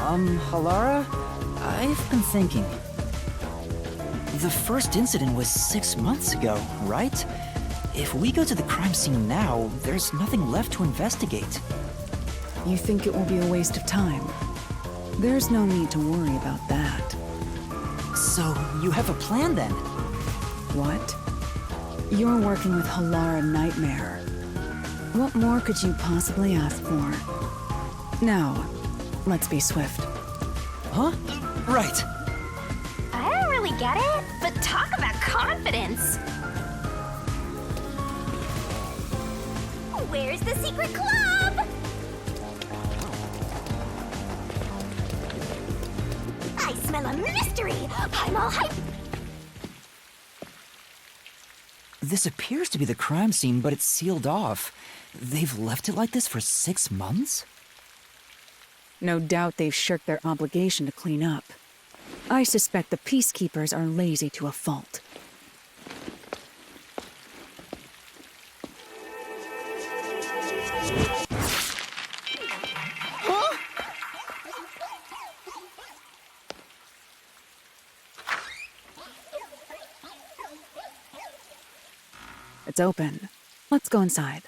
Halara? I've been thinking. The first incident was 6 months ago, right? If we go to the crime scene now, there's nothing left to investigate. You think it will be a waste of time? There's no need to worry about that. So, you have a plan then? What? You're working with Halara Nightmare. What more could you possibly ask for? Now, let's be swift. Huh? Right. I don't really get it, but talk about confidence. Where's the secret club? I smell a mystery. I'm all hyped. This appears to be the crime scene, but it's sealed off. They've left it like this for 6 months? No doubt they've shirked their obligation to clean up. I suspect the peacekeepers are lazy to a fault. Huh? It's open. Let's go inside.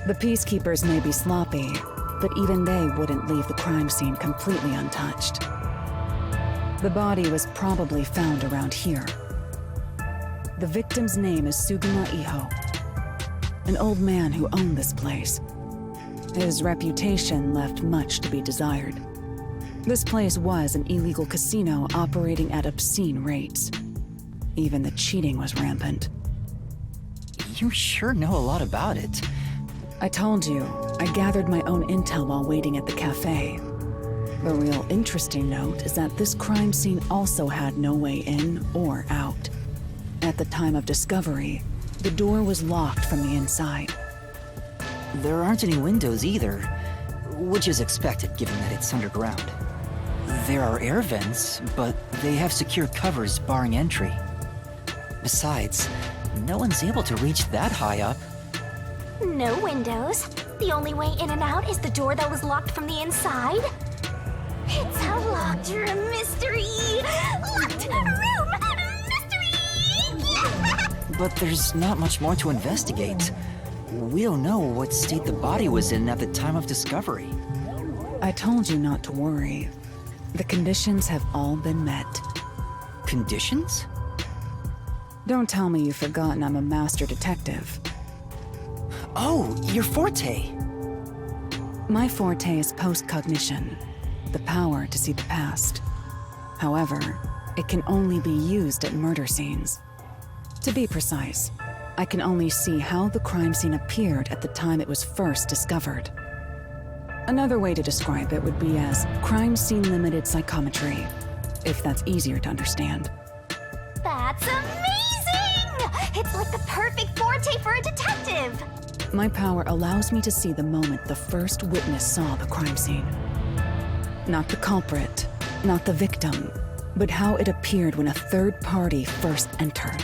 The peacekeepers may be sloppy, but even they wouldn't leave the crime scene completely untouched. The body was probably found around here. The victim's name is Sugima Iho, an old man who owned this place. His reputation left much to be desired. This place was an illegal casino operating at obscene rates. Even the cheating was rampant. You sure know a lot about it. I told you, I gathered my own intel while waiting at the cafe. The real interesting note is that this crime scene also had no way in or out. At the time of discovery, the door was locked from the inside. There aren't any windows either, which is expected given that it's underground. There are air vents, but they have secure covers barring entry. Besides, no one's able to reach that high up. No windows. The only way in and out is the door that was locked from the inside. It's a locked room mystery. Locked room mystery. But there's not much more to investigate. We don't know what state the body was in at the time of discovery. I told you not to worry. The conditions have all been met. Conditions? Don't tell me you've forgotten I'm a master detective. Oh, your forte! My forte is post-cognition, the power to see the past. However, it can only be used at murder scenes. To be precise, I can only see how the crime scene appeared at the time it was first discovered. Another way to describe it would be as crime scene limited psychometry, if that's easier to understand. That's amazing! It's like the perfect forte for a detective. My power allows me to see the moment the first witness saw the crime scene. Not the culprit, not the victim, but how it appeared when a third party first entered.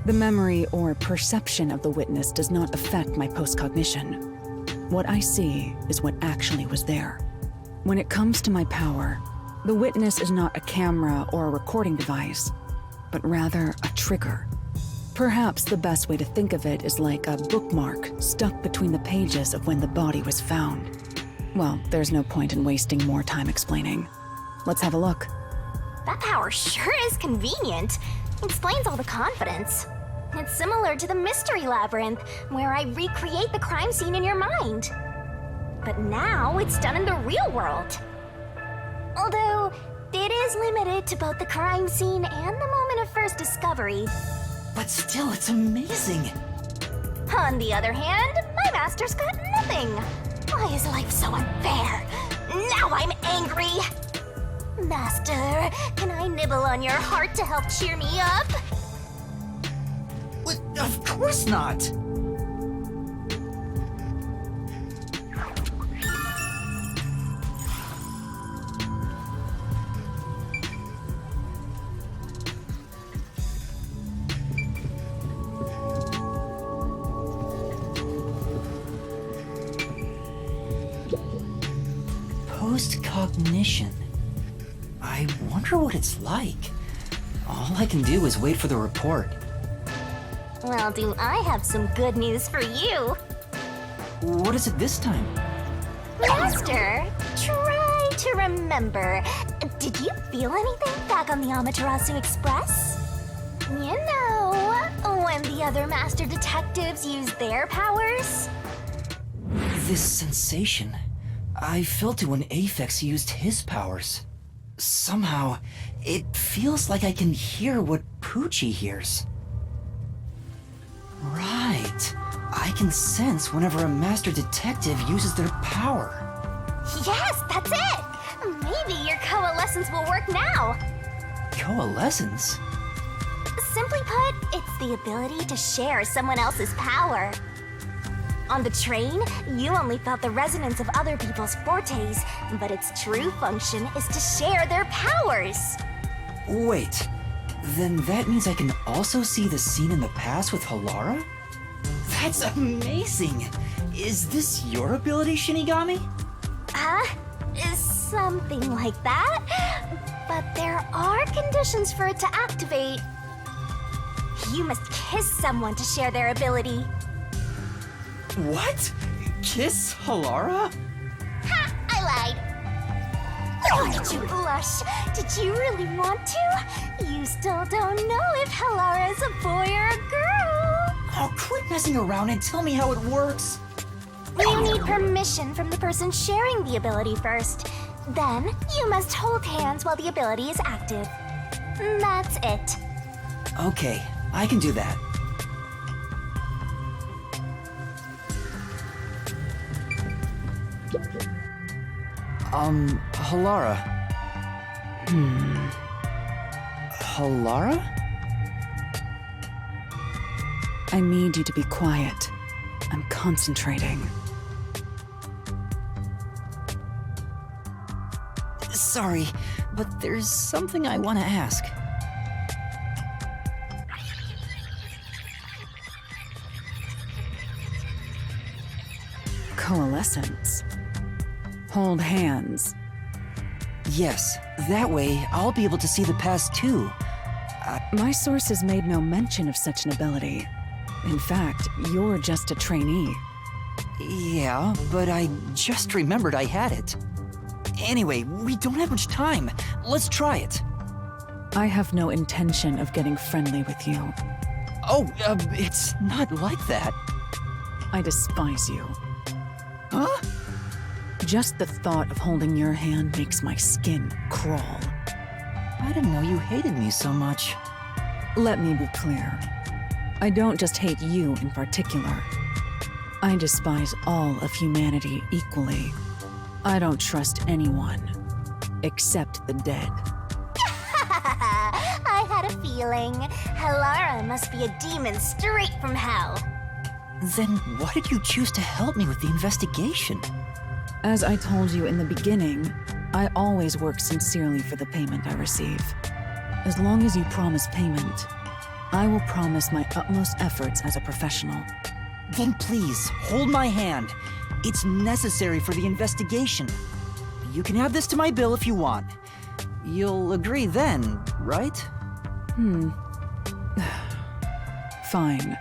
The memory or perception of the witness does not affect my post-cognition. What I see is what actually was there. When it comes to my power, the witness is not a camera or a recording device, but rather a trigger. Perhaps the best way to think of it is like a bookmark stuck between the pages of when the body was found. Well, there's no point in wasting more time explaining. Let's have a look. That power sure is convenient. Explains all the confidence. It's similar to the mystery labyrinth, where I recreate the crime scene in your mind. But now it's done in the real world. Although, it is limited to both the crime scene and the moment of first discovery. But still, it's amazing! On the other hand, my master's got nothing. Why is life so unfair? Now I'm angry! Master, can I nibble on your heart to help cheer me up? What? Of course not! Post-cognition. I wonder what it's like. All I can do is wait for the report. Well, do I have some good news for you? What is it this time? Master, try to remember. Did you feel anything back on the Amaterasu Express? You know, when the other Master Detectives used their powers? This sensation. I felt it when Aphex used his powers. Somehow, it feels like I can hear what Poochie hears. Right. I can sense whenever a master detective uses their power. Yes, that's it! Maybe your coalescence will work now. Coalescence? Simply put, it's the ability to share someone else's power. On the train, you only felt the resonance of other people's fortes, but its true function is to share their powers. Wait, then that means I can also see the scene in the past with Halara? That's amazing! Is this your ability, Shinigami? Something like that. But there are conditions for it to activate. You must kiss someone to share their ability. What? Kiss Halara? Ha! I lied. Oh, did you blush? Did you really want to? You still don't know if Halara is a boy or a girl. Oh, quit messing around and tell me how it works. You need permission from the person sharing the ability first. Then, you must hold hands while the ability is active. That's it. Okay, I can do that. Halara. Halara? I need you to be quiet. I'm concentrating. Sorry, but there's something I want to ask. Coalescence. Hold hands. Yes, that way I'll be able to see the past too. My sources made no mention of such an ability. In fact, you're just a trainee. Yeah, but I just remembered I had it. Anyway, we don't have much time. Let's try it. I have no intention of getting friendly with you. Oh, it's not like that. I despise you. Huh? Just the thought of holding your hand makes my skin crawl. I didn't know you hated me so much. Let me be clear. I don't just hate you in particular. I despise all of humanity equally. I don't trust anyone, except the dead. I had a feeling. Halara must be a demon straight from hell. Then why did you choose to help me with the investigation? As I told you in the beginning, I always work sincerely for the payment I receive. As long as you promise payment, I will promise my utmost efforts as a professional. Then please, hold my hand. It's necessary for the investigation. You can add this to my bill if you want. You'll agree then, right? Fine.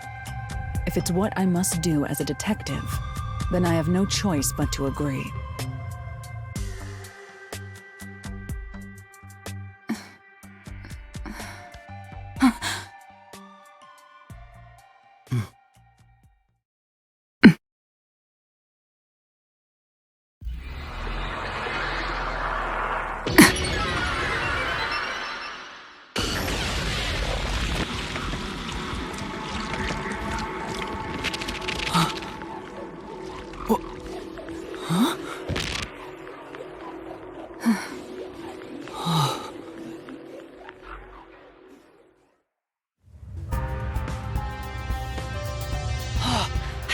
If it's what I must do as a detective, then I have no choice but to agree.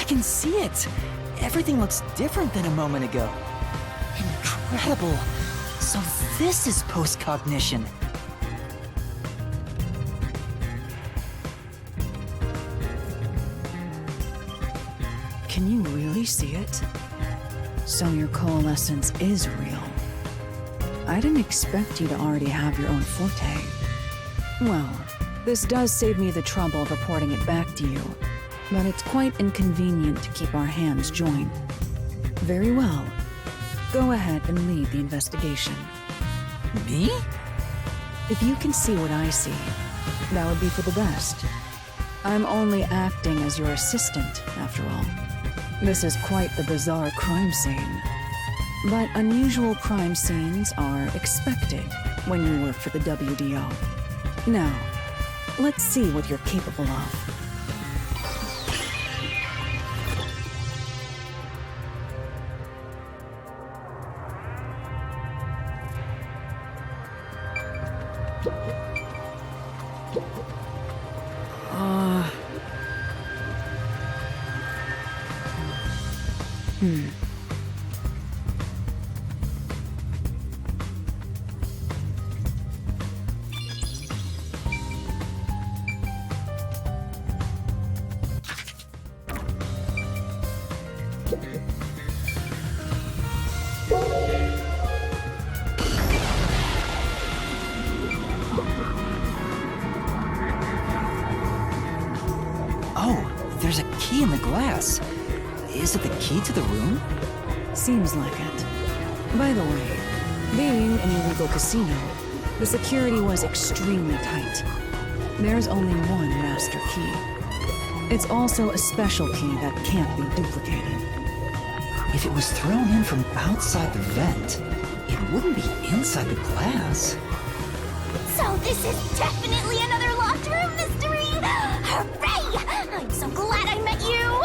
can see it! Everything looks different than a moment ago. Incredible! So this is post-cognition. Can you really see it? So your coalescence is real. I didn't expect you to already have your own forte. Well, this does save me the trouble of reporting it back to you, but it's quite inconvenient to keep our hands joined. Very well. Go ahead and lead the investigation. Me? If you can see what I see, that would be for the best. I'm only acting as your assistant, after all. This is quite the bizarre crime scene. But unusual crime scenes are expected when you work for the WDO. Now, let's see what you're capable of. Oh, there's a key in the glass. Is it the key to the room? Seems like it. By the way, being an illegal casino, the security was extremely tight. There's only one master key. It's also a special key that can't be duplicated. If it was thrown in from outside the vent, it wouldn't be inside the glass. So this is definitely another locked room mystery! Hooray! I'm so glad I met you!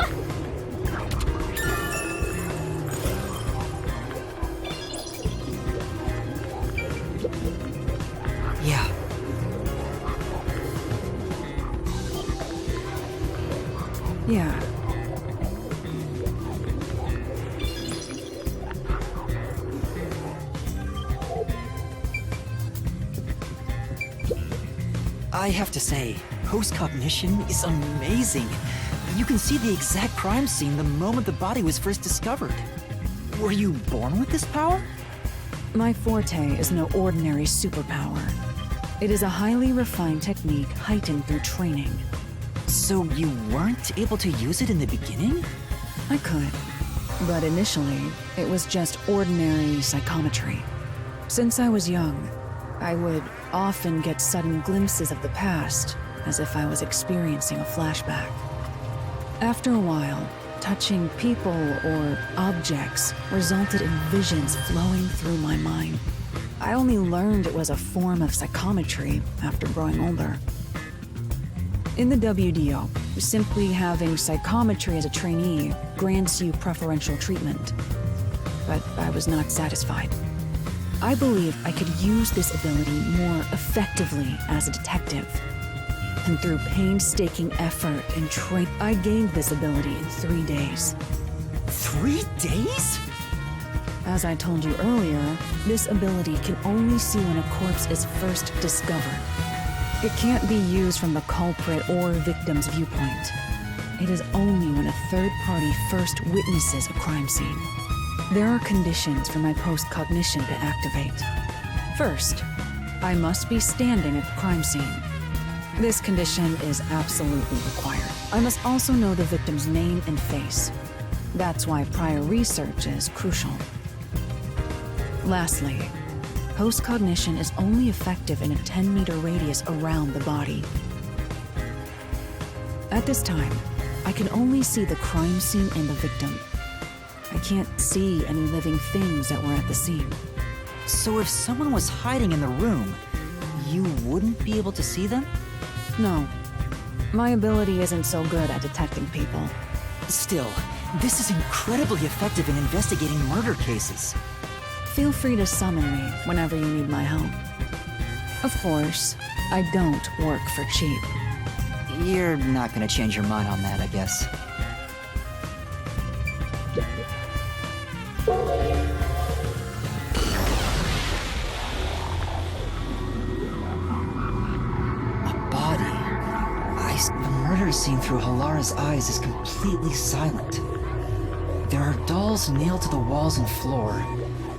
Yeah. Yeah. I have to say, post-cognition is amazing. You can see the exact crime scene the moment the body was first discovered. Were you born with this power? My forte is no ordinary superpower. It is a highly refined technique heightened through training. So you weren't able to use it in the beginning? I could, but initially, it was just ordinary psychometry. Since I was young, I would often get sudden glimpses of the past, as if I was experiencing a flashback. After a while, touching people or objects resulted in visions flowing through my mind. I only learned it was a form of psychometry after growing older. In the WDO, simply having psychometry as a trainee grants you preferential treatment. But I was not satisfied. I believed I could use this ability more effectively as a detective. And through painstaking effort and training, I gained this ability in 3 days. 3 days? As I told you earlier, this ability can only see when a corpse is first discovered. It can't be used from the culprit or victim's viewpoint. It is only when a third party first witnesses a crime scene. There are conditions for my post-cognition to activate. First, I must be standing at the crime scene. This condition is absolutely required. I must also know the victim's name and face. That's why prior research is crucial. Lastly, post-cognition is only effective in a 10-meter radius around the body. At this time, I can only see the crime scene and the victim. I can't see any living things that were at the scene. So if someone was hiding in the room, you wouldn't be able to see them? No. My ability isn't so good at detecting people. Still, this is incredibly effective in investigating murder cases. Feel free to summon me whenever you need my help. Of course, I don't work for cheap. You're not gonna change your mind on that, I guess. seen through Halara's eyes is completely silent. There are dolls nailed to the walls and floor,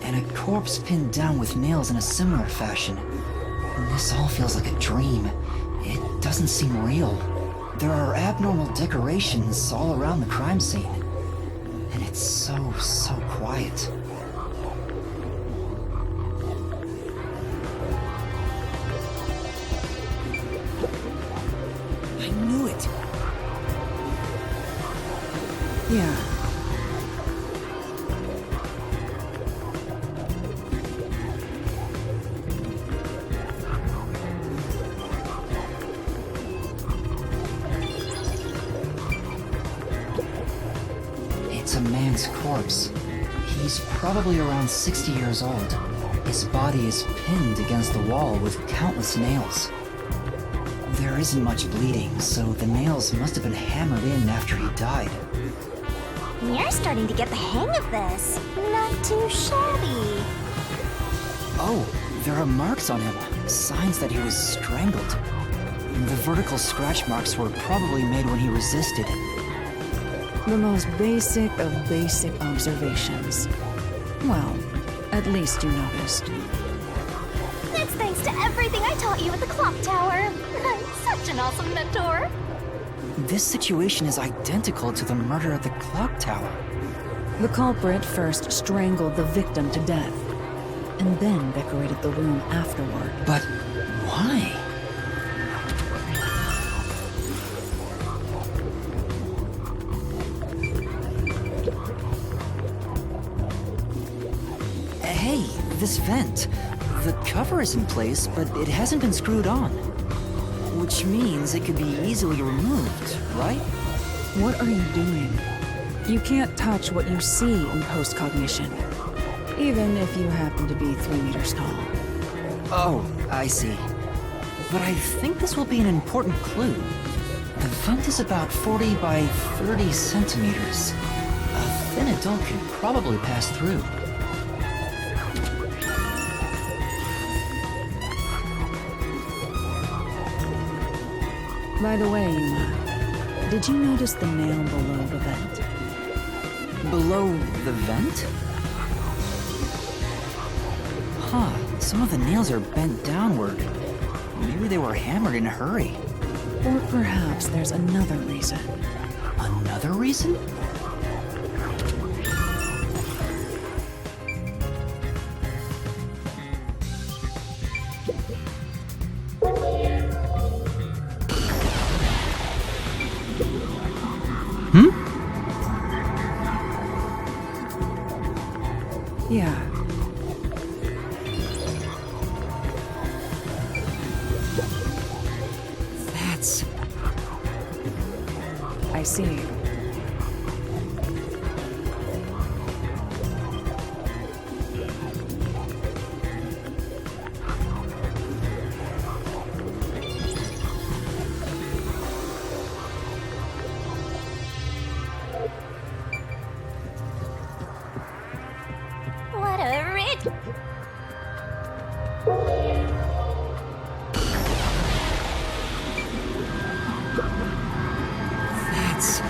and a corpse pinned down with nails in a similar fashion. And this all feels like a dream. It doesn't seem real. There are abnormal decorations all around the crime scene. And it's so quiet. I knew it! Yeah. It's a man's corpse. He's probably around 60 years old. His body is pinned against the wall with countless nails. There isn't much bleeding, so the nails must have been hammered in after he died. You're starting to get the hang of this. Not too shabby. Oh, there are marks on him, signs that he was strangled. The vertical scratch marks were probably made when he resisted. The most basic of basic observations. Well, at least you noticed. It's thanks to everything I taught you at the clock tower. I'm such an awesome mentor. This situation is identical to the murder at the clock tower. The culprit first strangled the victim to death, and then decorated the room afterward. But why? Hey, this vent. The cover is in place, but it hasn't been screwed on. Which means it could be easily removed, right? What are you doing? You can't touch what you see in postcognition, even if you happen to be 3 meters tall. Oh, I see. But I think this will be an important clue. The vent is about 40 by 30 centimeters. A thin adult could probably pass through. By the way, Yuma, did you notice the nail below the vent? Below the vent? Huh, some of the nails are bent downward. Maybe they were hammered in a hurry. Or perhaps there's another reason. Another reason? Yeah. That's... I see. What a rich... That's...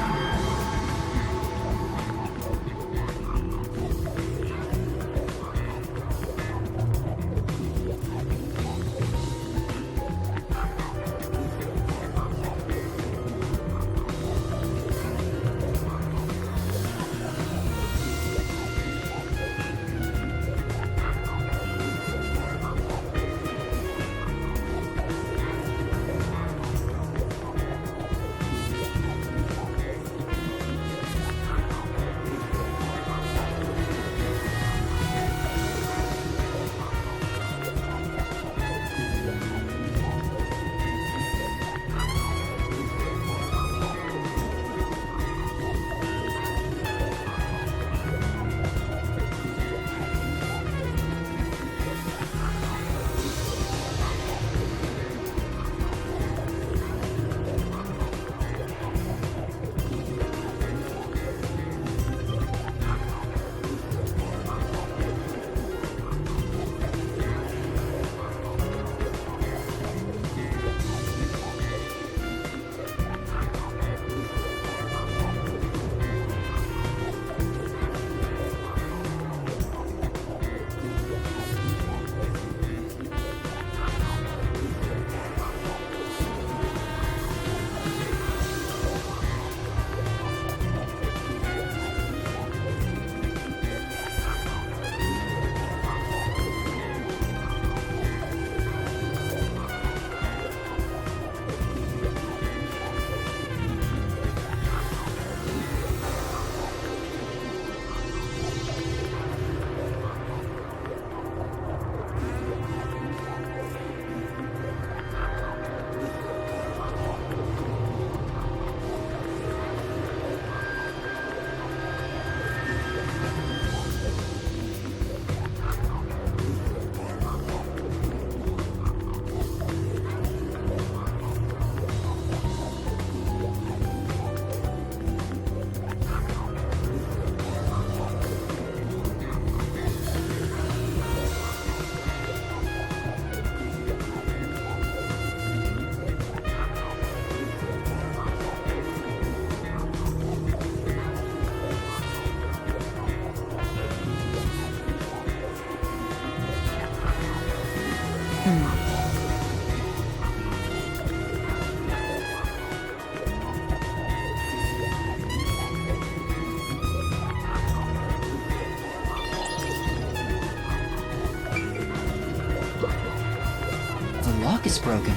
is broken.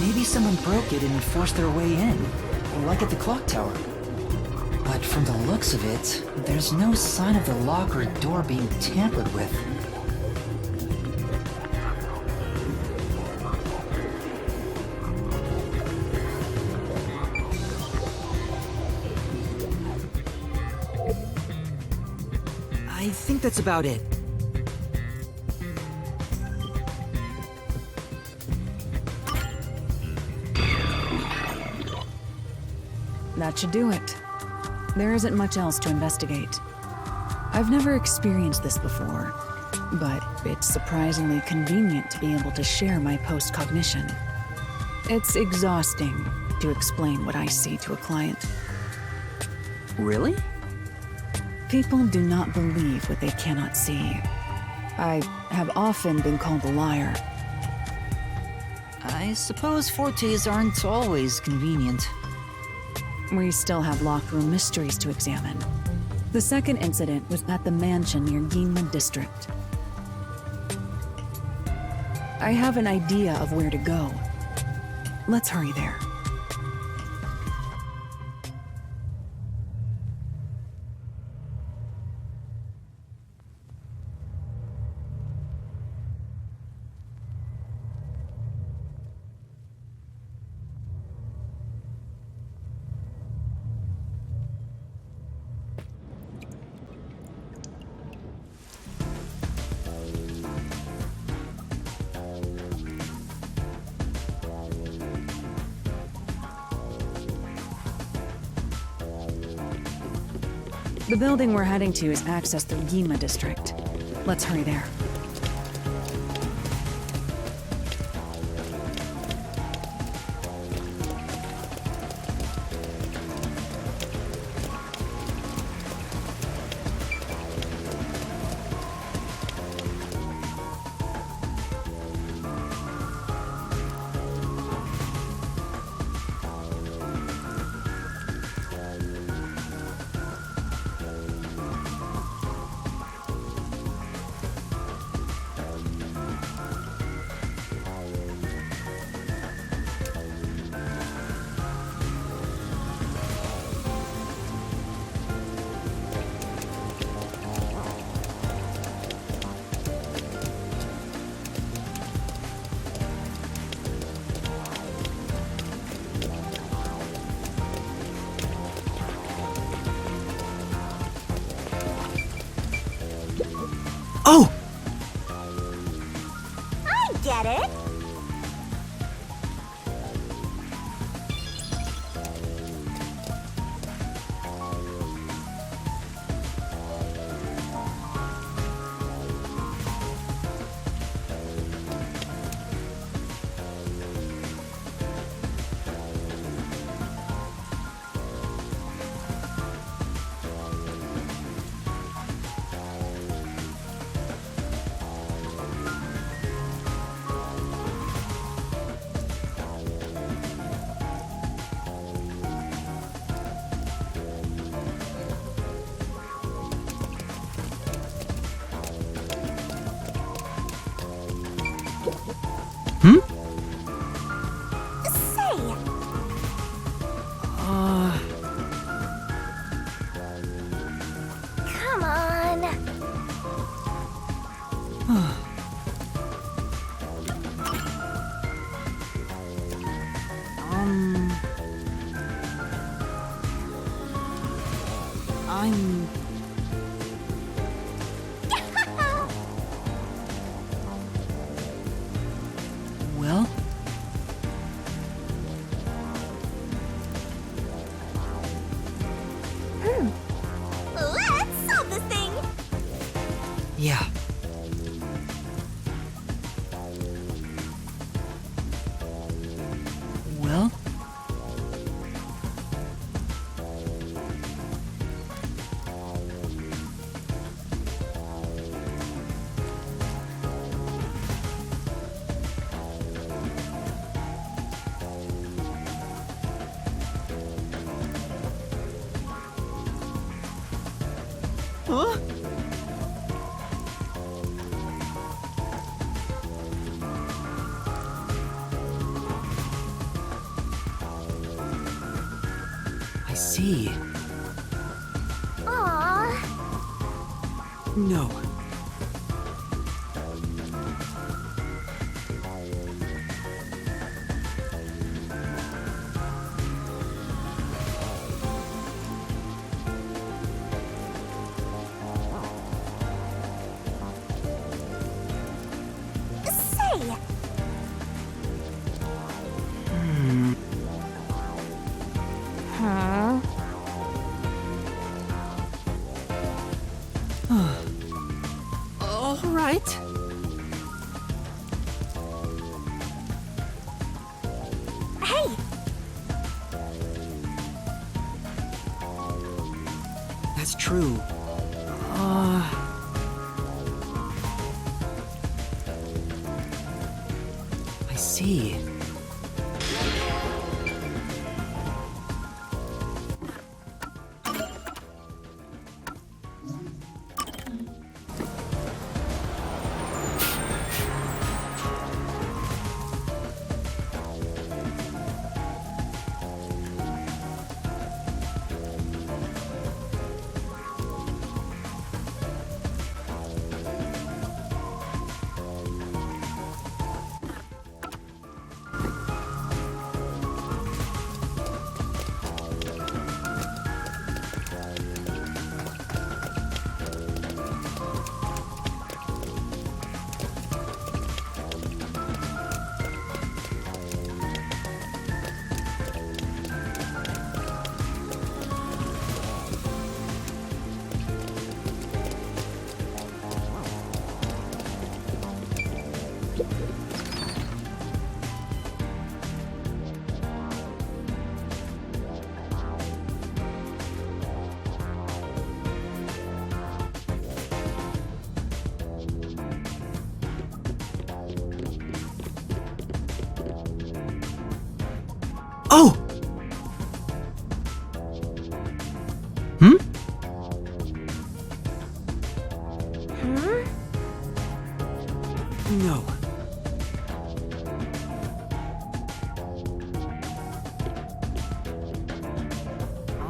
Maybe someone broke it and forced their way in, like at the clock tower. But from the looks of it, there's no sign of the lock or door being tampered with. I think that's about it. That should do it. There isn't much else to investigate. I've never experienced this before, but it's surprisingly convenient to be able to share my post-cognition. It's exhausting to explain what I see to a client. Really? People do not believe what they cannot see. I have often been called a liar. I suppose fortes aren't always convenient. We still have locked room mysteries to examine. The second incident was at the mansion near Ginma District. I have an idea of where to go. Let's hurry there. The building we're heading to is accessed through Ginma District. Let's hurry there. Oh! I get it. Hmm? Say, come on. I'm... Well? Let's solve this thing. Yeah. Well? Huh? see. Aww. No. Say, huh? All right. Hey, That's true. I see. Oh! Hmm? No.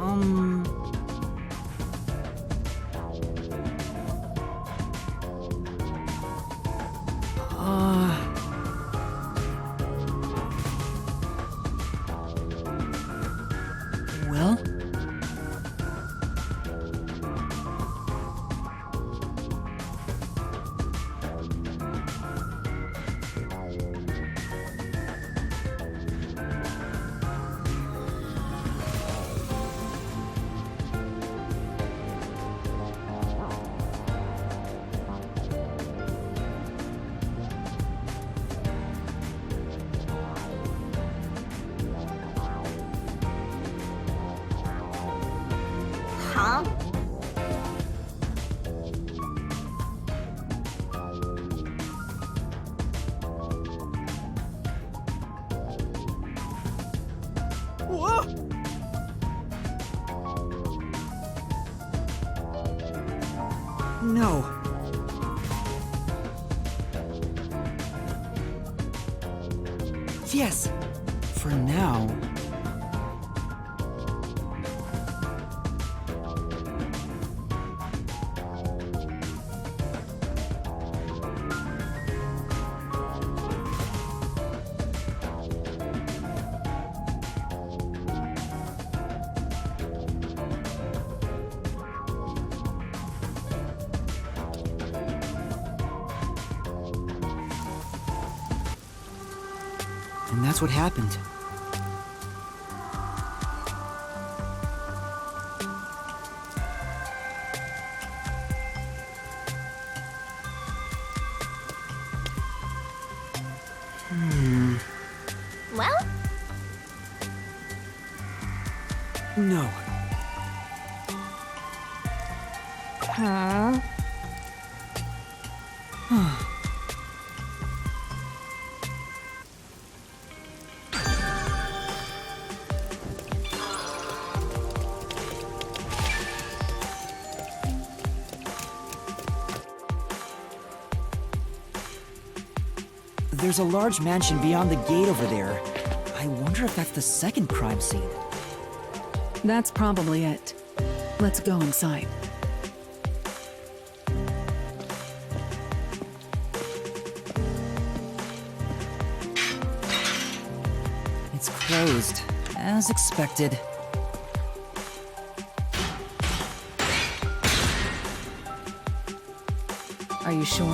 Um... Well? huh? Whoa! No. Yes. For now. And that's what happened. Well, No. huh? There's a large mansion beyond the gate over there. I wonder if that's the second crime scene. That's probably it. Let's go inside. It's closed, as expected. Are you sure?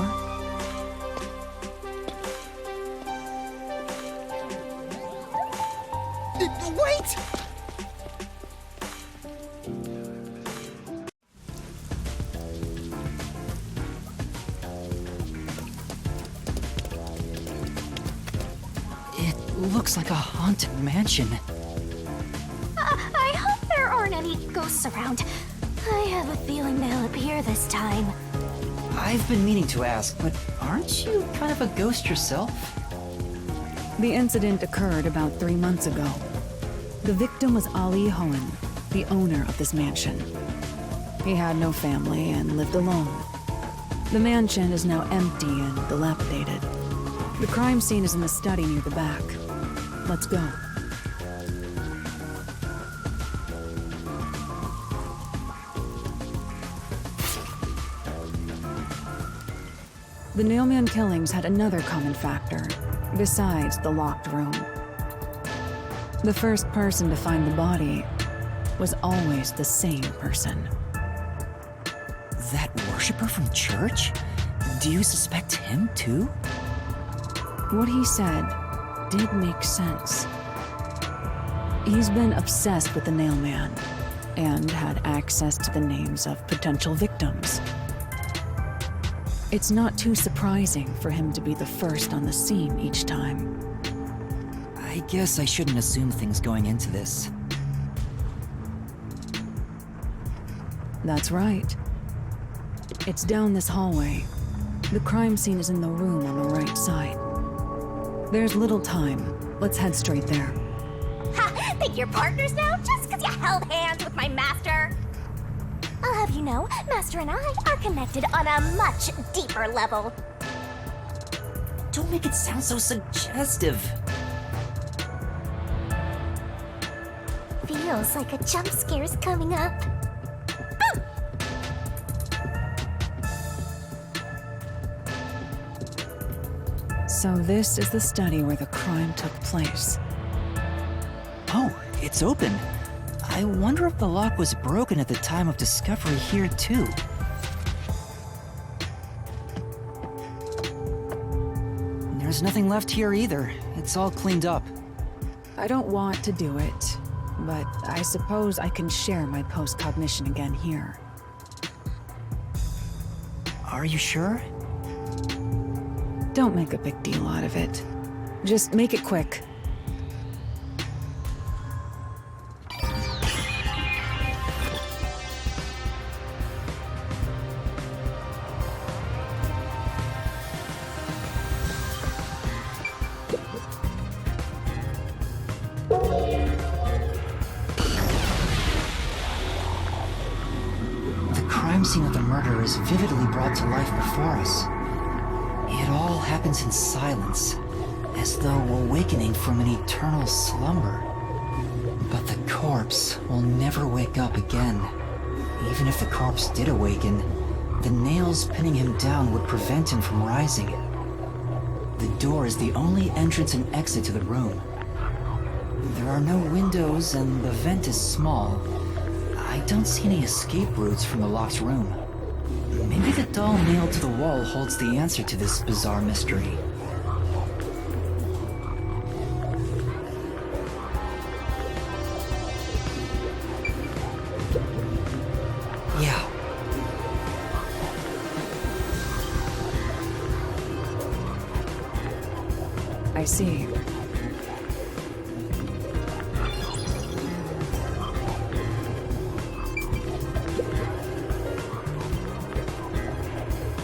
Wait! It looks like a haunted mansion. I hope there aren't any ghosts around. I have a feeling they'll appear this time. I've been meaning to ask, but aren't you kind of a ghost yourself? The incident occurred about 3 months ago. The victim was Ali Hohen, the owner of this mansion. He had no family and lived alone. The mansion is now empty and dilapidated. The crime scene is in the study near the back. Let's go. The Nailman killings had another common factor, besides the locked room. The first person to find the body was always the same person. That worshiper from church? Do you suspect him too? What he said did make sense. He's been obsessed with the Nailman and had access to the names of potential victims. It's not too surprising for him to be the first on the scene each time. I guess I shouldn't assume things going into this. That's right. It's down this hallway. The crime scene is in the room on the right side. There's little time. Let's head straight there. Ha! Think you're partners now just because you held hands with my master? I'll have you know, Master and I are connected on a much deeper level. Don't make it sound so suggestive. Feels like a jump scare's coming up. Boom! So this is the study where the crime took place. Oh, it's open. I wonder if the lock was broken at the time of discovery here too. There's nothing left here either. It's all cleaned up. I don't want to do it, but I suppose I can share my post-cognition again here. Are you sure? Don't make a big deal out of it. Just make it quick. The crime scene of the murder is vividly brought to life before us. It all happens in silence, as though awakening from an eternal slumber. But the corpse will never wake up again. Even if the corpse did awaken, the nails pinning him down would prevent him from rising. The door is the only entrance and exit to the room. There are no windows and the vent is small. I don't see any escape routes from the locked room. Maybe the doll nailed to the wall holds the answer to this bizarre mystery. Yeah. I see.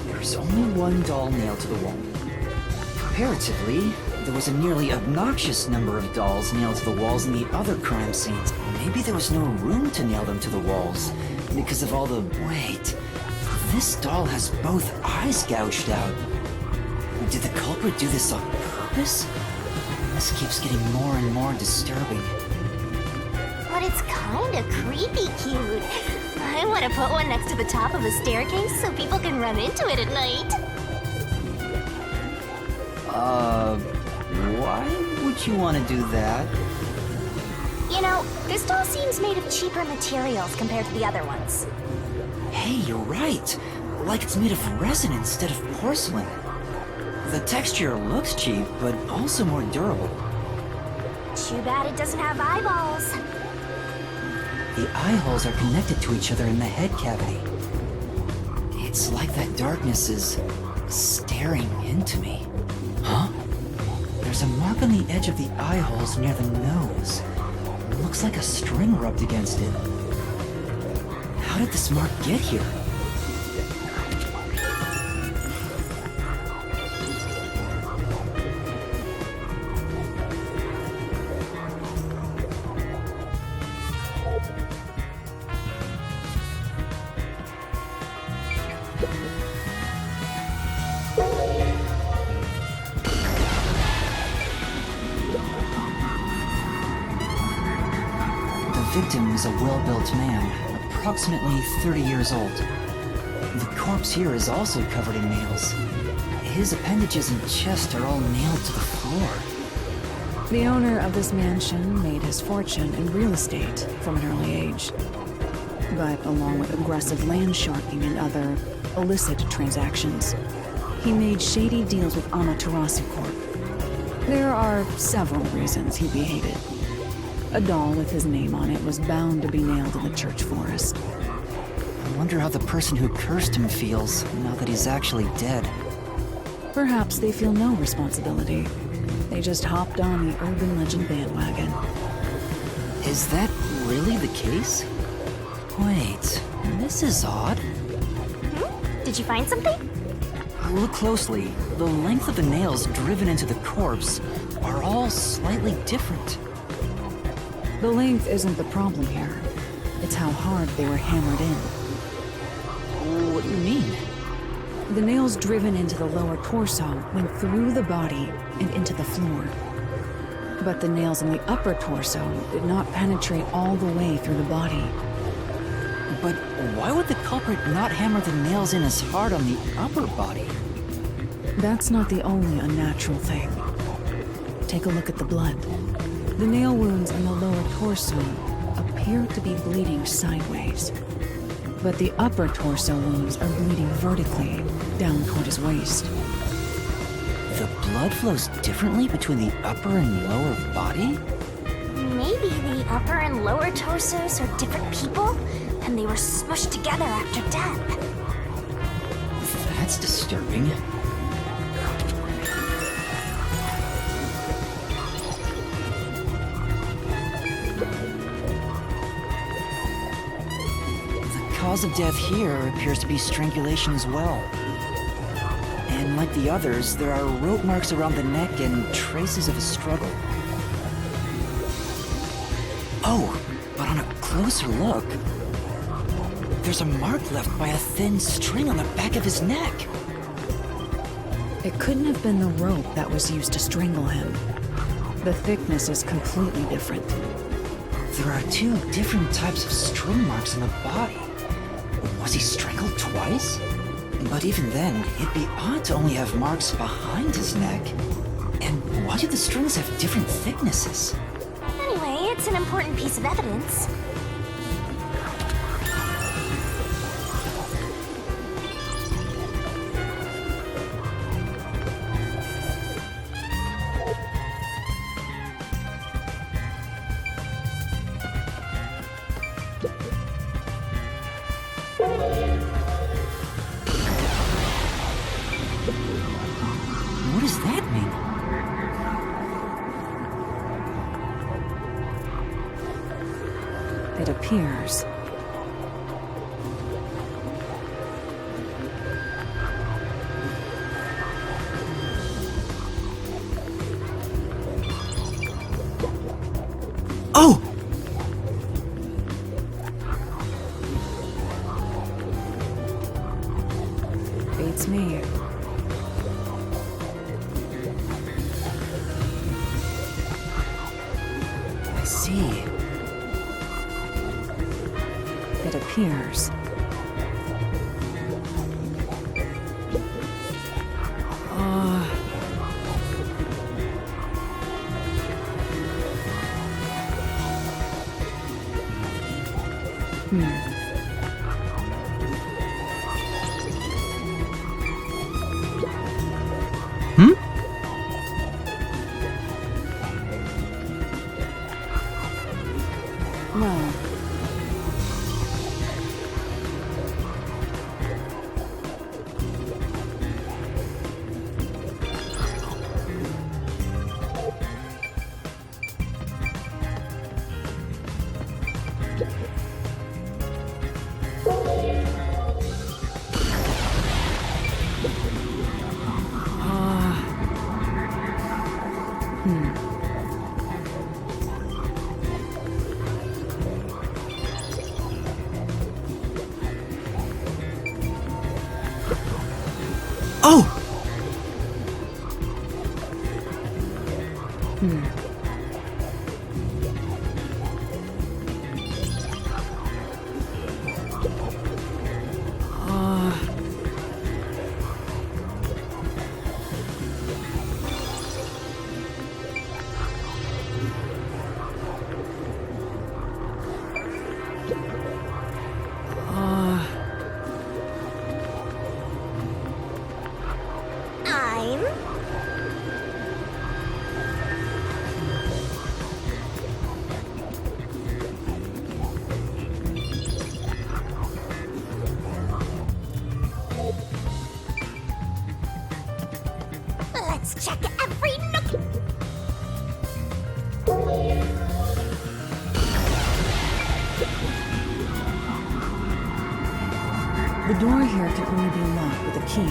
There's only one doll nailed to the wall. Comparatively, there was a nearly obnoxious number of dolls nailed to the walls in the other crime scenes. Maybe there was no room to nail them to the walls because of all the... Wait, this doll has both eyes gouged out. Did the culprit do this on purpose? This keeps getting more and more disturbing. but it's kinda creepy cute. I want to put one next to the top of a staircase so people can run into it at night. Why would you want to do that? You know, this doll seems made of cheaper materials compared to the other ones. Hey, you're right. Like it's made of resin instead of porcelain. The texture looks cheap, but also more durable. Too bad it doesn't have eyeballs. The eye holes are connected to each other in the head cavity. It's like that darkness is staring into me. Huh? There's a mark on the edge of the eye holes near the nose. It looks like a string rubbed against it. How did this mark get here? The victim is a well-built man, approximately 30 years old. The corpse here is also covered in nails. His appendages and chest are all nailed to the floor. The owner of this mansion made his fortune in real estate from an early age. But along with aggressive land sharking and other illicit transactions, he made shady deals with Amaterasu Corp. There are several reasons he behaved. A doll with his name on it was bound to be nailed in the church forest. I wonder how the person who cursed him feels now that he's actually dead. Perhaps they feel no responsibility. They just hopped on the urban legend bandwagon. Is that really the case? Wait, this is odd. Did you find something? Look closely. The length of the nails driven into the corpse are all slightly different. The length isn't the problem here. It's how hard they were hammered in. What do you mean? The nails driven into the lower torso went through the body and into the floor. But the nails in the upper torso did not penetrate all the way through the body. But why would the culprit not hammer the nails in as hard on the upper body? That's not the only unnatural thing. Take a look at the blood. The nail wounds in the lower torso appear to be bleeding sideways. But the upper torso wounds are bleeding vertically down toward his waist. The blood flows differently between the upper and lower body? Maybe the upper and lower torsos are different people, and they were smushed together after death. That's disturbing. The cause of death here appears to be strangulation as well. And like the others, there are rope marks around the neck and traces of a struggle. Oh, but on a closer look, there's a mark left by a thin string on the back of his neck. It couldn't have been the rope that was used to strangle him. The thickness is completely different. There are two different types of string marks on the body. Was he strangled twice? But even then, it'd be odd to only have marks behind his neck. And why do the strings have different thicknesses? Anyway, it's an important piece of evidence. What does that mean? It appears. Oh! Beats me. I see. it appears. Well, Oh! I'm... Let's check every nook. the door here can only be locked with a key.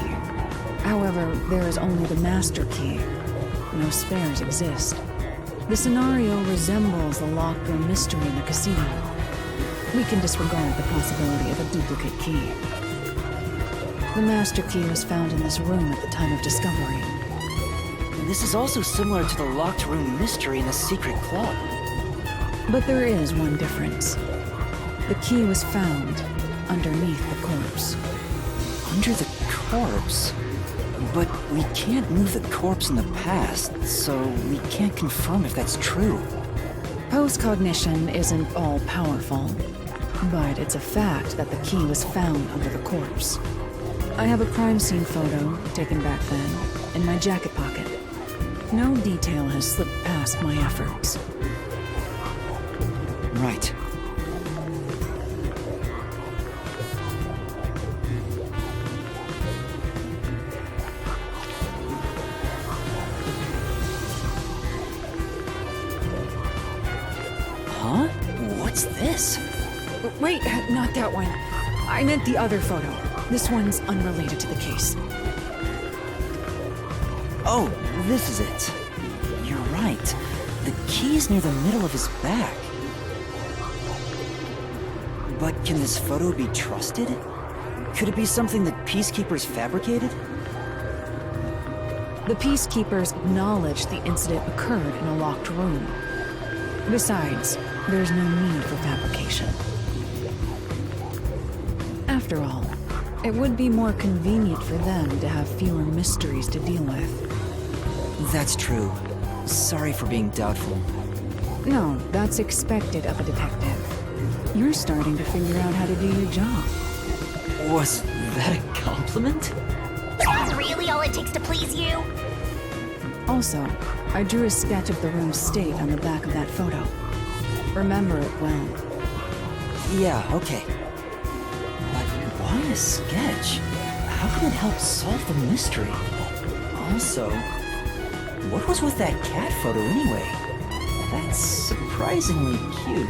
However, there is only the master key. No spares exist. The scenario resembles the locked room mystery in the casino. We can disregard the possibility of a duplicate key. The master key was found in this room at the time of discovery. This is also similar to the locked room mystery in the secret club. But there is one difference. The key was found underneath the corpse. Under the corpse? But we can't move the corpse in the past, so we can't confirm if that's true. Post-cognition isn't all-powerful, but it's a fact that the key was found under the corpse. I have a crime scene photo, taken back then, in my jacket pocket. No detail has slipped past my efforts. Right. Huh? What's this? Wait, not that one. I meant the other photo. This one's unrelated to the case. Oh, this is it. You're right. The key's near the middle of his back. But can this photo be trusted? Could it be something that peacekeepers fabricated? The peacekeepers acknowledged the incident occurred in a locked room. Besides, there's no need for fabrication. After all, it would be more convenient for them to have fewer mysteries to deal with. That's true. Sorry for being doubtful. No, that's expected of a detective. You're starting to figure out how to do your job. Was that a compliment? Is that really all it takes to please you? Also, I drew a sketch of the room's state on the back of that photo. Remember it well. Yeah, okay. But why a sketch? How can it help solve the mystery? Also, what was with that cat photo anyway? That's surprisingly cute.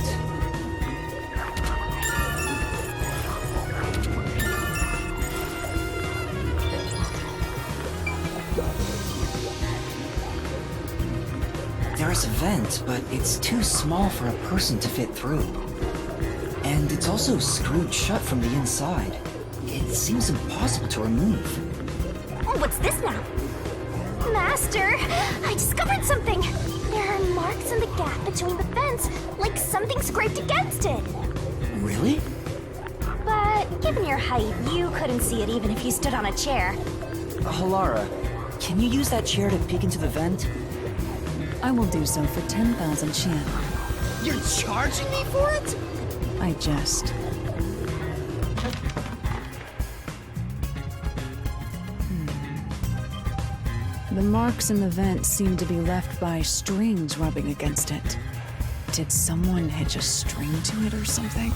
There's a vent, but it's too small for a person to fit through. And it's also screwed shut from the inside. It seems impossible to remove. What's this now? Master, I discovered something! There are marks in the gap between the fence, like something scraped against it. Really? Given your height, you couldn't see it even if you stood on a chair. Halara, can you use that chair to peek into the vent? I will do so for 10,000 yen. You're charging me for it? I jest. The marks in the vent seem to be left by strings rubbing against it. Did someone hitch a string to it or something?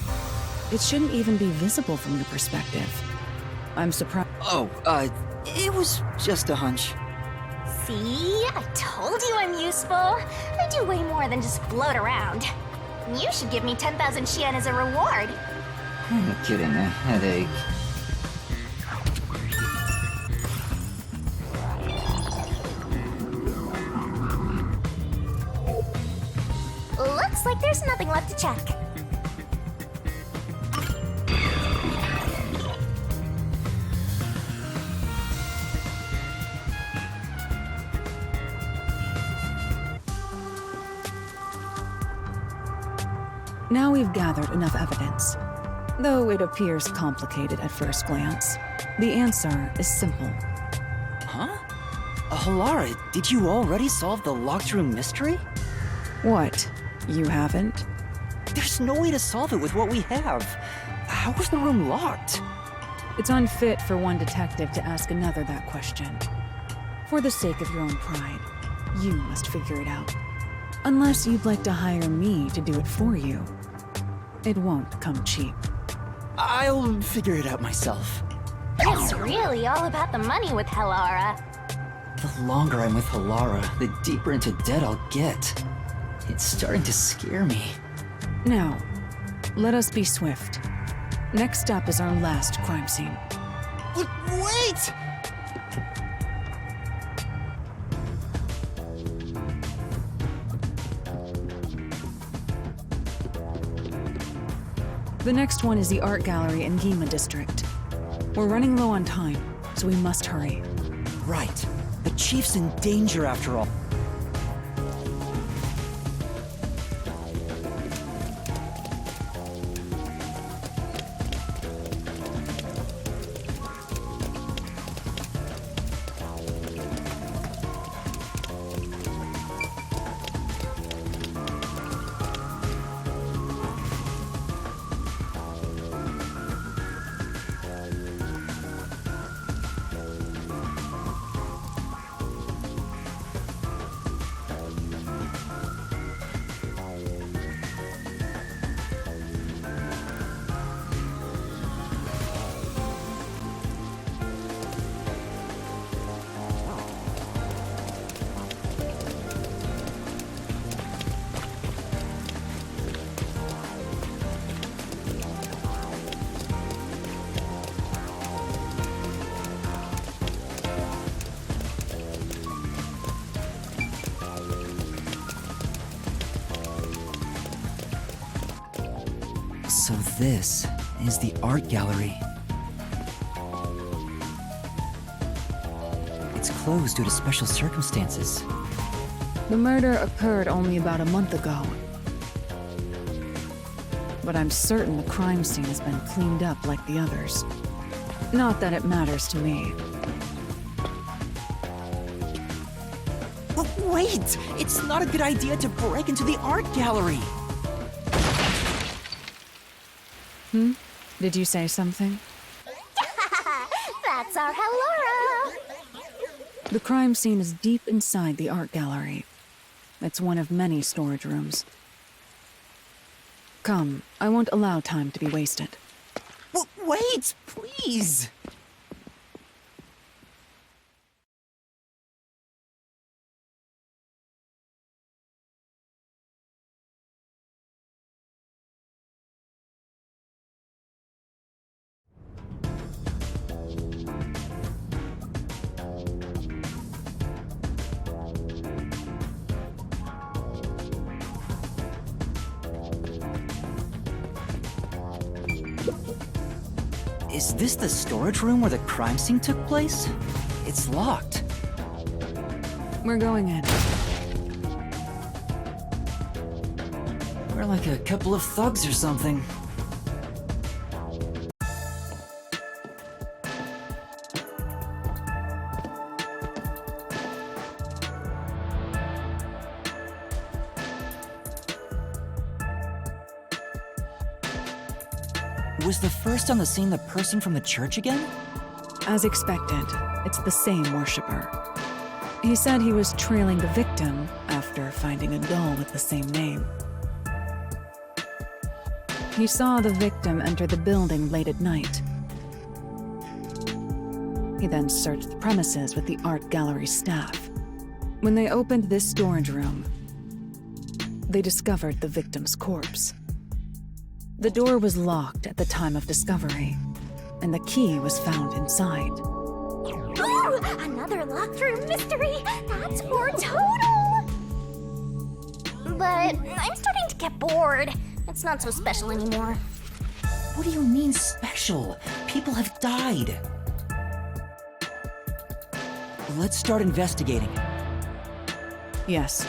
It shouldn't even be visible from your perspective. I'm surprised. Oh, it was just a hunch. See? I told you I'm useful. I do way more than just float around. You should give me 10,000 yen as a reward. I'm kidding, a headache. Looks like there's nothing left to check. Now we've gathered enough evidence. Though it appears complicated at first glance, the answer is simple. Huh? Halara, did you already solve the locked room mystery? What? You haven't? There's no way to solve it with what we have. How was the room locked? It's unfit for one detective to ask another that question. For the sake of your own pride, you must figure it out. Unless you'd like to hire me to do it for you. It won't come cheap. I'll figure it out myself. It's really all about the money with Halara. The longer I'm with Halara, the deeper into debt I'll get. It's starting to scare me. Now, let us be swift. Next up is our last crime scene. Wait! The next one is the art gallery in Gima district. We're running low on time, so we must hurry. Right. The chief's in danger after all. So this is the art gallery. It's closed due to special circumstances. The murder occurred only about a month ago. But I'm certain the crime scene has been cleaned up like the others. Not that it matters to me. But wait! It's not a good idea to break into the art gallery! Did you say something? That's our Halara. The crime scene is deep inside the art gallery. It's one of many storage rooms. Come, I won't allow time to be wasted. Wait, please! Is this the storage room where the crime scene took place? It's locked. We're going in. We're like a couple of thugs or something. Was the first on the scene the person from the church again? As expected, it's the same worshiper. He said he was trailing the victim after finding a doll with the same name. He saw the victim enter the building late at night. He then searched the premises with the art gallery staff. When they opened this storage room, they discovered the victim's corpse. The door was locked at the time of discovery, and the key was found inside. Ooh, another locked room mystery! That's more total! But I'm starting to get bored. It's not so special anymore. What do you mean special? People have died. Let's start investigating. Yes.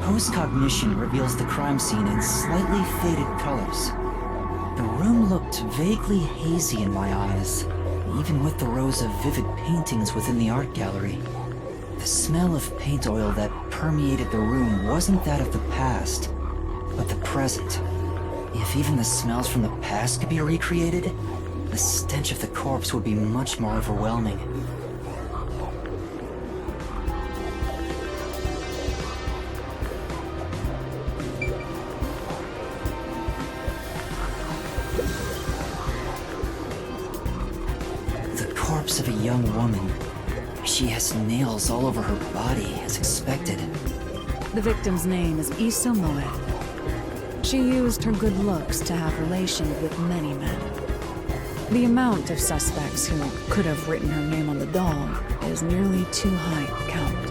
Post-cognition reveals the crime scene in slightly faded colors. The room looked vaguely hazy in my eyes, even with the rows of vivid paintings within the art gallery. The smell of paint oil that permeated the room wasn't that of the past, but the present. If even the smells from the past could be recreated, the stench of the corpse would be much more overwhelming. Of a young woman. She has nails all over her body, as expected. The victim's name is Issa Moe. She used her good looks to have relations with many men. The amount of suspects who could have written her name on the doll is nearly too high to count.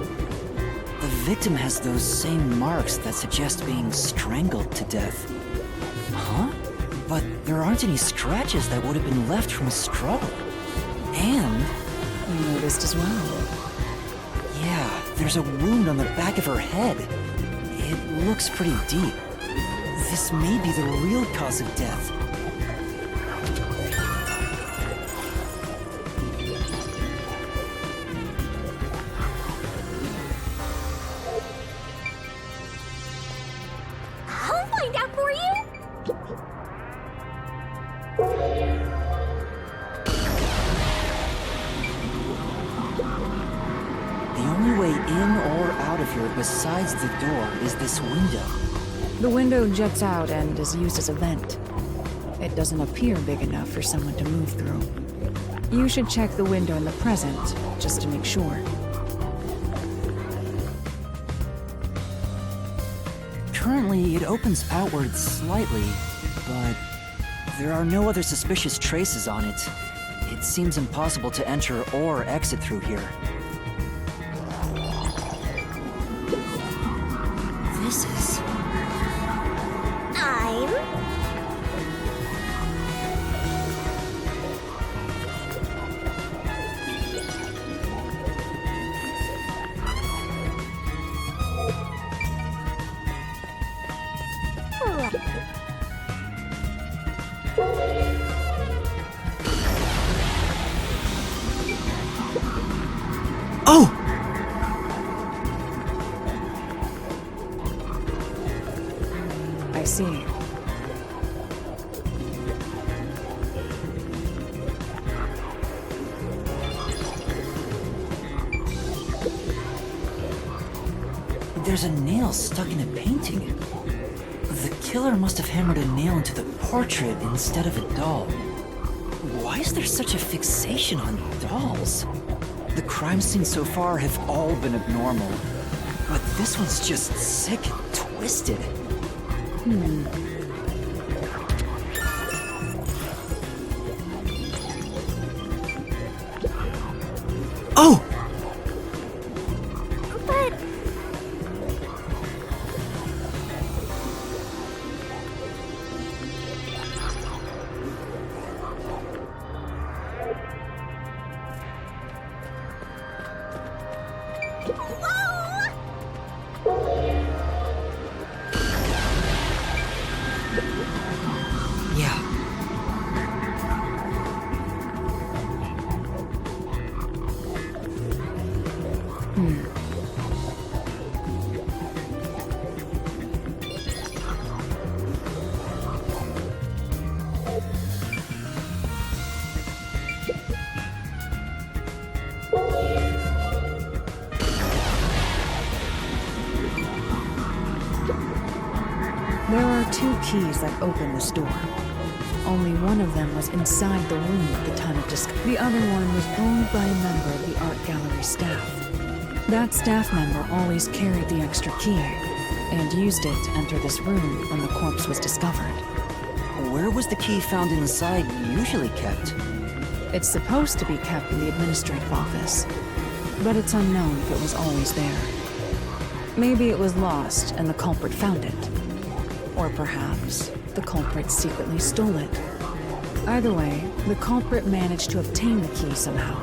The victim has those same marks that suggest being strangled to death. Huh? But there aren't any scratches that would have been left from a struggle. And... You noticed as well. Yeah, there's a wound on the back of her head. It looks pretty deep. This may be the real cause of death. I'll find out for you! The only way in or out of here besides the door is this window. The window juts out and is used as a vent. It doesn't appear big enough for someone to move through. You should check the window in the present, just to make sure. Currently, it opens outward slightly, but there are no other suspicious traces on it. It seems impossible to enter or exit through here. This is... Oh! I see. There's a nail stuck in a painting. The killer must have hammered a nail into the portrait instead of a doll. Why is there such a fixation on dolls? The crime scenes so far have all been abnormal, but this one's just sick and twisted. Oh! But... There are 2 keys that open this door. Only one of them was inside the room at the time of discovery. The other one was owned by a member of the art gallery staff. That staff member always carried the extra key and used it to enter this room when the corpse was discovered. Where was the key found inside usually kept? It's supposed to be kept in the administrative office, but it's unknown if it was always there. Maybe it was lost and the culprit found it. Or perhaps the culprit secretly stole it. Either way, the culprit managed to obtain the key somehow.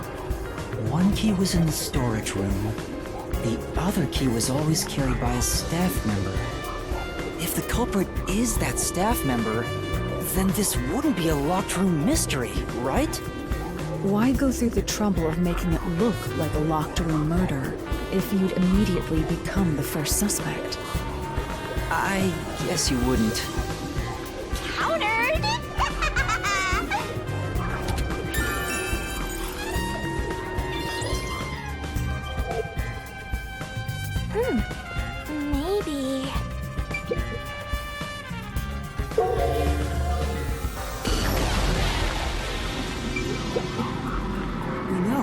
One key was in the storage room. The other key was always carried by a staff member. If the culprit is that staff member, then this wouldn't be a locked room mystery, right? Why go through the trouble of making it look like a locked room murder if you'd immediately become the first suspect? I guess you wouldn't. Countered! Maybe... No.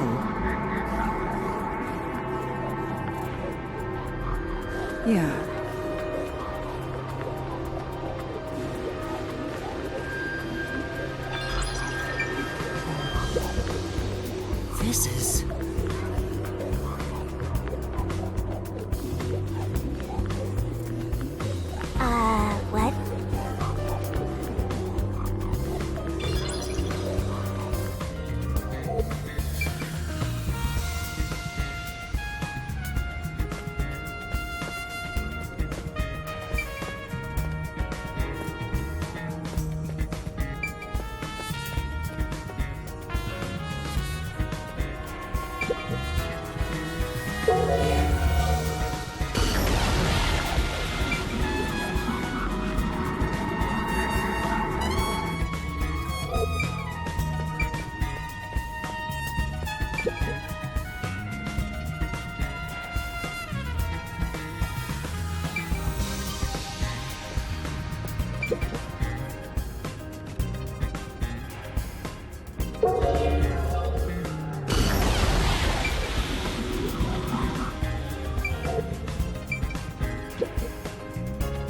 Yeah. This is... what?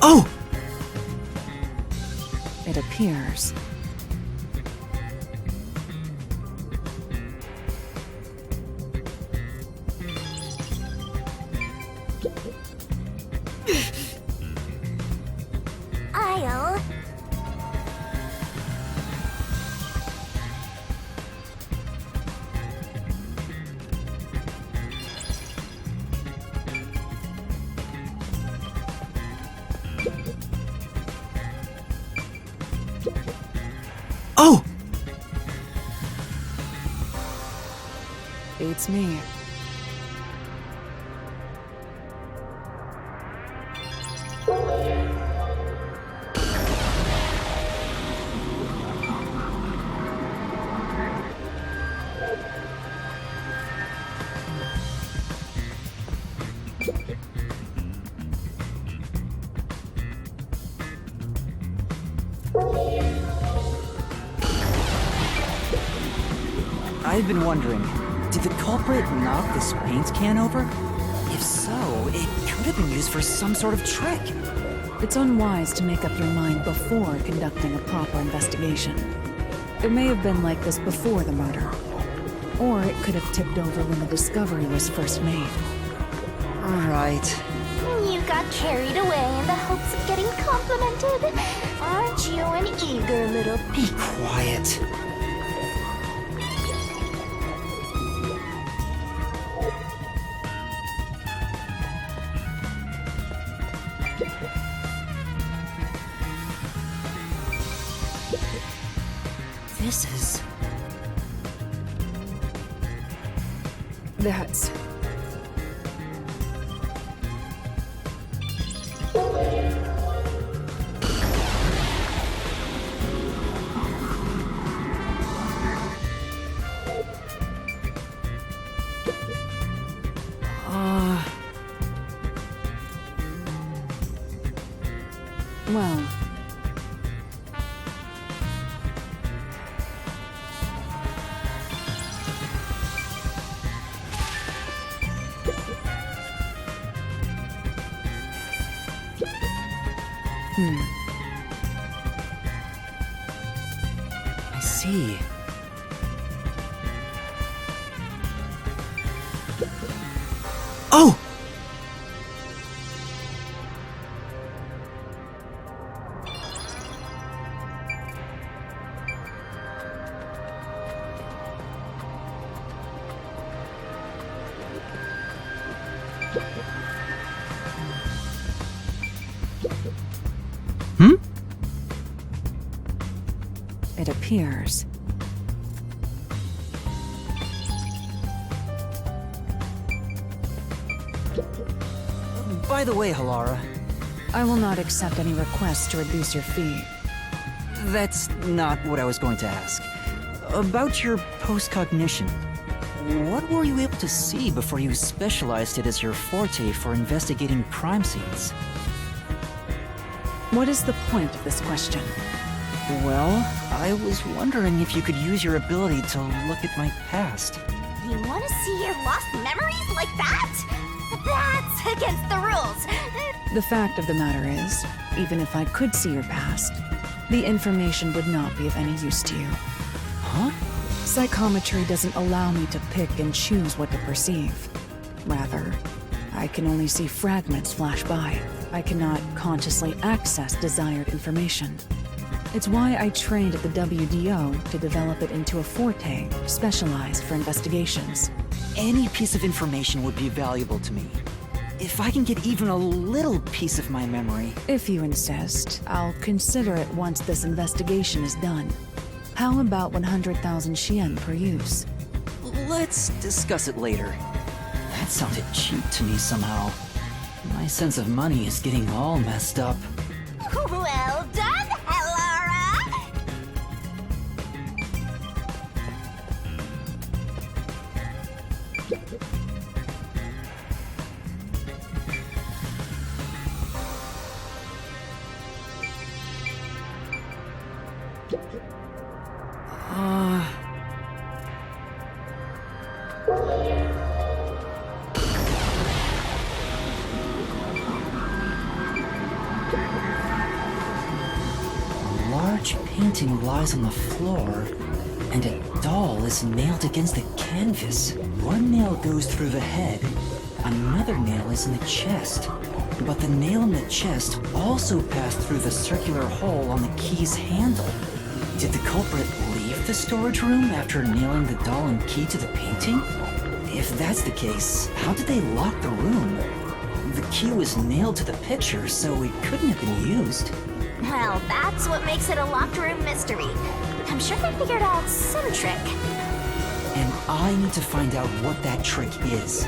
Oh! It appears. I'll... Oh! Beats me. I've been wondering, did the culprit knock this paint can over? If so, it could have been used for some sort of trick. It's unwise to make up your mind before conducting a proper investigation. It may have been like this before the murder. Or it could have tipped over when the discovery was first made. Alright. You got carried away in the hopes of getting complimented. Aren't you an eager little... Be quiet. This is... I see. Oh! Hmm? It appears. By the way, Halara, I will not accept any requests to reduce your fee. that's not what I was going to ask. About your post-cognition, what were you able to see before you specialized it as your forte for investigating crime scenes? What is the point of this question? Well, I was wondering if you could use your ability to look at my past. You want to see your lost memories like that? That's against the rules. The fact of the matter is, even if I could see your past, the information would not be of any use to you. Huh? Psychometry doesn't allow me to pick and choose what to perceive. Rather, I can only see fragments flash by. I cannot consciously access desired information. It's why I trained at the WDO to develop it into a forte specialized for investigations. Any piece of information would be valuable to me. If I can get even a little piece of my memory... If you insist, I'll consider it once this investigation is done. How about 100,000 Xian per use? Let's discuss it later. That sounded cheap to me somehow. My sense of money is getting all messed up. Well done, Halara! A large painting lies on the floor, and a doll is nailed against the canvas. One nail goes through the head, another nail is in the chest. But the nail in the chest also passed through the circular hole on the key's handle. Did the culprit leave the storage room after nailing the doll and key to the painting? If that's the case, how did they lock the room? The key was nailed to the picture, so it couldn't have been used. Well, that's what makes it a locked room mystery. I'm sure they figured out some trick. And I need to find out what that trick is.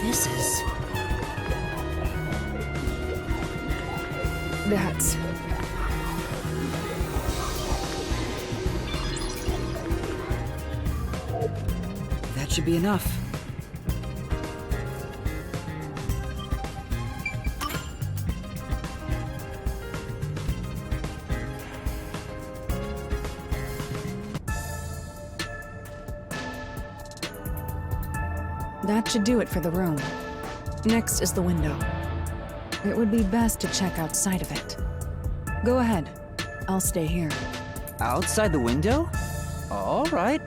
This is... That's... That should be enough. That should do it for the room. Next is the window. It would be best to check outside of it. Go ahead. I'll stay here. Outside the window? All right.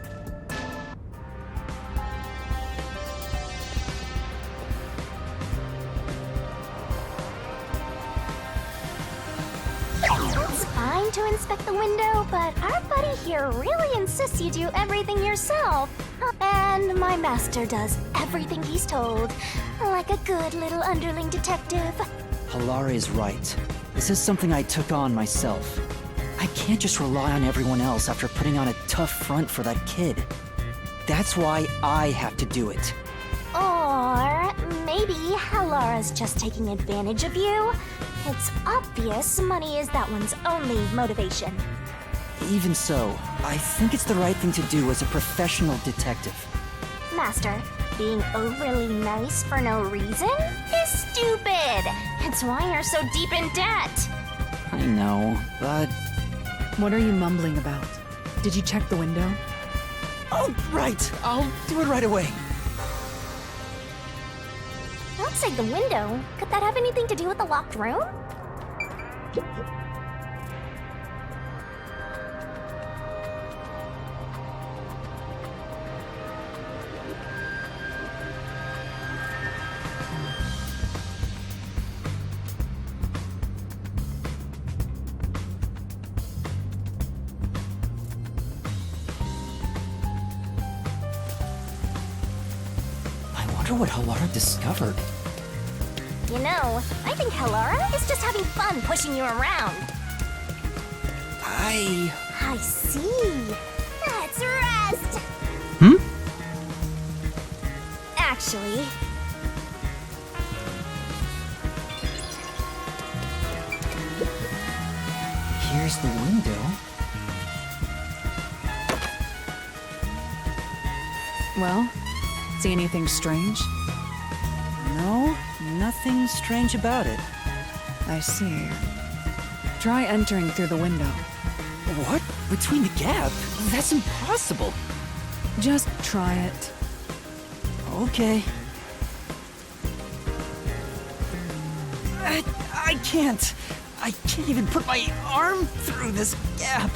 It's fine to inspect the window, but our buddy here really insists you do everything yourself. And my master does everything he's told, like a good little underling detective. Halara is right. This is something I took on myself. I can't just rely on everyone else after putting on a tough front for that kid. That's why I have to do it. Or maybe Halara's just taking advantage of you. It's obvious money is that one's only motivation. Even so, I think it's the right thing to do as a professional detective. Master, being overly nice for no reason is stupid. It's why you're so deep in debt. I know, but... What are you mumbling about? Did you check the window? Oh, right! I'll do it right away. outside the window. Could that have anything to do with the locked room? I wonder what Halara discovered. You know, I think Halara is just having fun pushing you around. I see. Let's rest. Actually, Here's the window. Well, see anything strange? No, nothing strange about it. I see. Try entering through the window. What? Between the gap? That's impossible. Just try it. Okay. I can't. I can't even put my arm through this gap.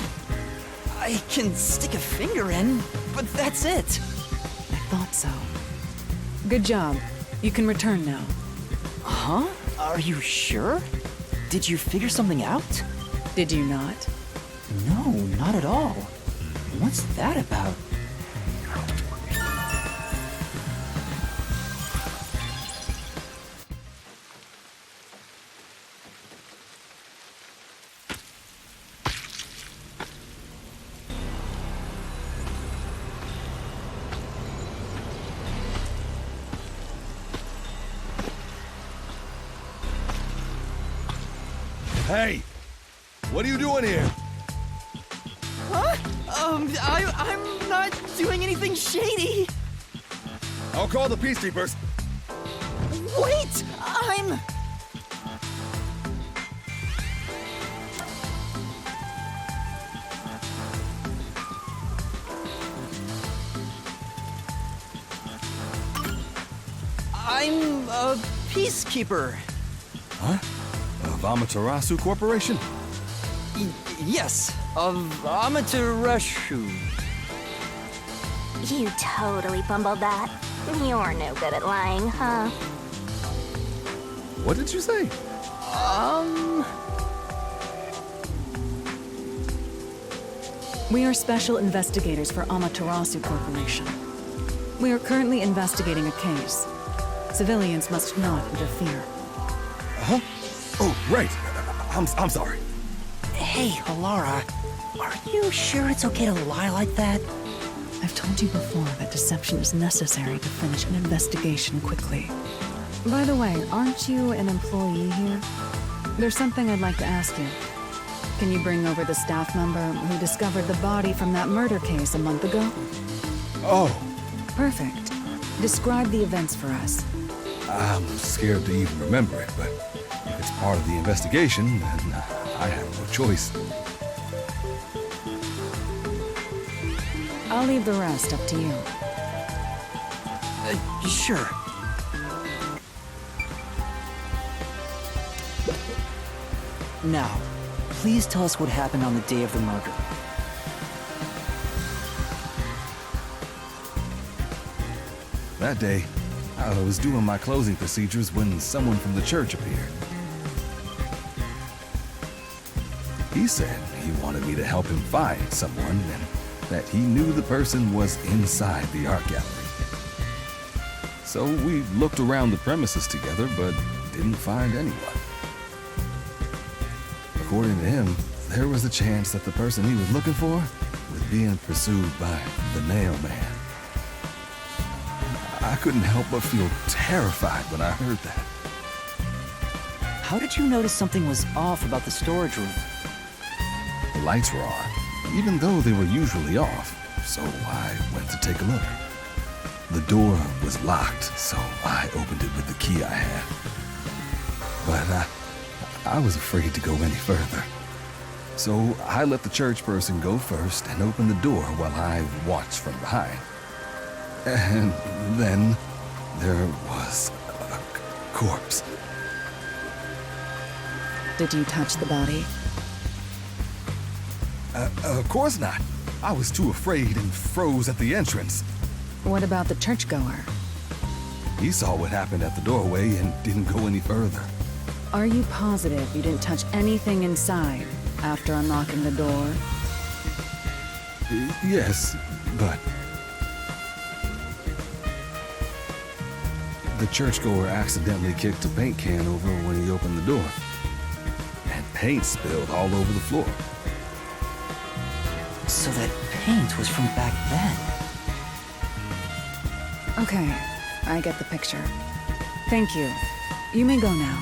I can stick a finger in, but that's it. I thought so. Good job. You can return now. Huh? Are you sure? Did you figure something out? Did you not? No, not at all. What's that about? Hey! What are you doing here? Huh? I'm not doing anything shady. I'll call the peacekeepers. Wait! I'm a peacekeeper. Huh? Of Amaterasu Corporation? Yes, of Amaterasu. you totally fumbled that. You're no good at lying, huh? What did you say? We are special investigators for Amaterasu Corporation. We are currently investigating a case. Civilians must not interfere. Huh? Oh, right. I'm sorry. Hey, Halara, are you sure it's okay to lie like that? I've told you before that deception is necessary to finish an investigation quickly. By the way, aren't you an employee here? There's something I'd like to ask you. Can you bring over the staff member who discovered the body from that murder case a month ago? Oh, Perfect. Describe the events for us. I'm scared to even remember it, but if it's part of the investigation, then I have no choice. I'll leave the rest up to you. Sure. Now, please tell us what happened on the day of the murder. That day, I was doing my closing procedures when someone from the church appeared. He said he wanted me to help him find someone and that he knew the person was inside the art gallery. So we looked around the premises together, but didn't find anyone. According to him, there was a chance that the person he was looking for was being pursued by the Nail Man. I couldn't help but feel terrified when I heard that. How did you notice something was off about the storage room? The lights were on, even though they were usually off, so I went to take a look. The door was locked, so I opened it with the key I had. But I was afraid to go any further. So I let the church person go first and open the door while I watched from behind. And then there was corpse. Did you touch the body? Of course not. I was too afraid and froze at the entrance. What about the churchgoer? He saw what happened at the doorway and didn't go any further. Are you positive you didn't touch anything inside after unlocking the door? Yes, but... The churchgoer accidentally kicked a paint can over when he opened the door. And paint spilled all over the floor. So that paint was from back then. Okay, I get the picture. Thank you. You may go now.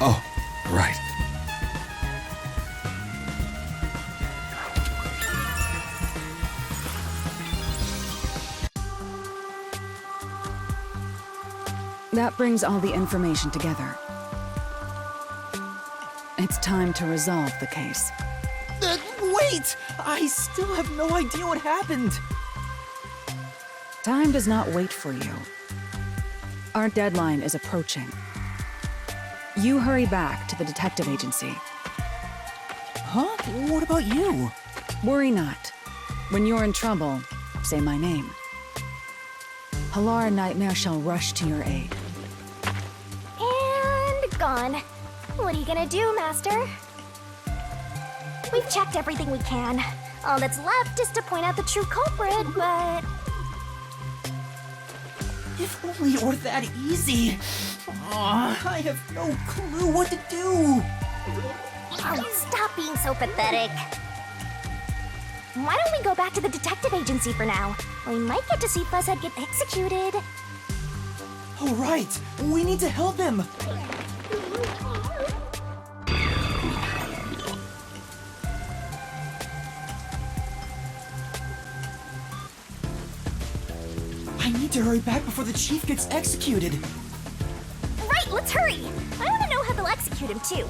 Oh, right. That brings all the information together. It's time to resolve the case. Wait! I still have no idea what happened. Time does not wait for you. Our deadline is approaching. You hurry back to the detective agency. Huh? What about you? Worry not. When you're in trouble, say my name. Halara Nightmare shall rush to your aid. And gone. What are you gonna do, Master? We've checked everything we can. All that's left is to point out the true culprit, but... If only it were that easy. Aw, I have no clue what to do. Stop being so pathetic. Why don't we go back to the detective agency for now? We might get to see Fuzzhead get executed. All right, we need to help him. I need to hurry back before the chief gets executed. Right, let's hurry. I want to know how they'll execute him, too.